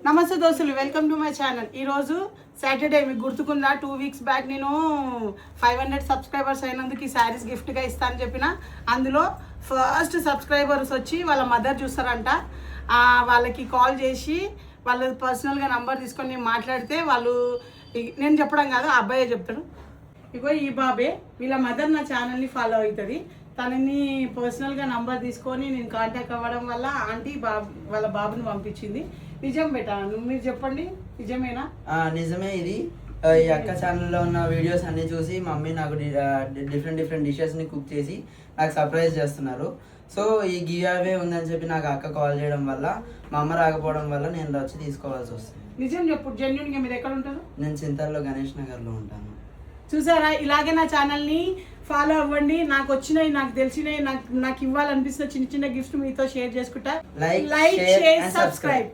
నమస్తే దోస్తులు, welcome to my channel. ఈరోజు సాటర్డే, మీకు గుర్తుకుందా 2 వీక్స్ బ్యాక్ నేను 500 సబ్స్క్రైబర్స్ అయినందుకు ఈ శారీస్ గిఫ్ట్గా ఇస్తానని చెప్పిన. అందులో ఫస్ట్ సబ్స్క్రైబర్స్ వచ్చి వాళ్ళ మదర్ చూస్తారంట. వాళ్ళకి కాల్ చేసి వాళ్ళ పర్సనల్గా నంబర్ తీసుకొని నేను మాట్లాడితే వాళ్ళు, నేను చెప్పడం కాదు, ఆ అబ్బాయే చెప్తాడు. ఇగో ఈ బాబే, వీళ్ళ మదర్ నా ఛానల్ని ఫాలో అవుతుంది. తనని పర్సనల్గా నంబర్ తీసుకొని నేను కాంటాక్ట్ అవ్వడం వల్ల ఆంటీ వాళ్ళ బాబుని పంపించింది. నిజం బేటా, మీరు చెప్పండి, నిజమేనా? నిజమే. ఇది ఈ అక్క ఛానల్లో ఉన్న వీడియోస్ అన్ని చూసి మమ్మీ నాకు డిఫరెంట్ డిషెస్ని కుక్ చేసి నాకు సర్ప్రైజ్ చేస్తున్నారు. సో ఈ గివ్ అవే ఉందని చెప్పి నాకు అక్క కాల్ చేయడం వల్ల, మా అమ్మ రాకపోవడం వల్ల నేను వచ్చి తీసుకోవాల్సి వస్తుంది. నిజం చెప్పు, జెన్యున్గా మీరు ఎక్కడ ఉంటారు? నేను చింతల్లో గణేష్ నగర్లో ఉంటాను. చూసారా, ఇలాగే నా ఛానల్ని ఫాలో అవ్వండి. నాకు వచ్చినాయి, నాకు తెలిసినవి, నాకు ఇవ్వాలనిపిస్తున్న చిన్న చిన్న గిఫ్ట్ మీతో షేర్ చేసుకుంటా. Like, share, subscribe.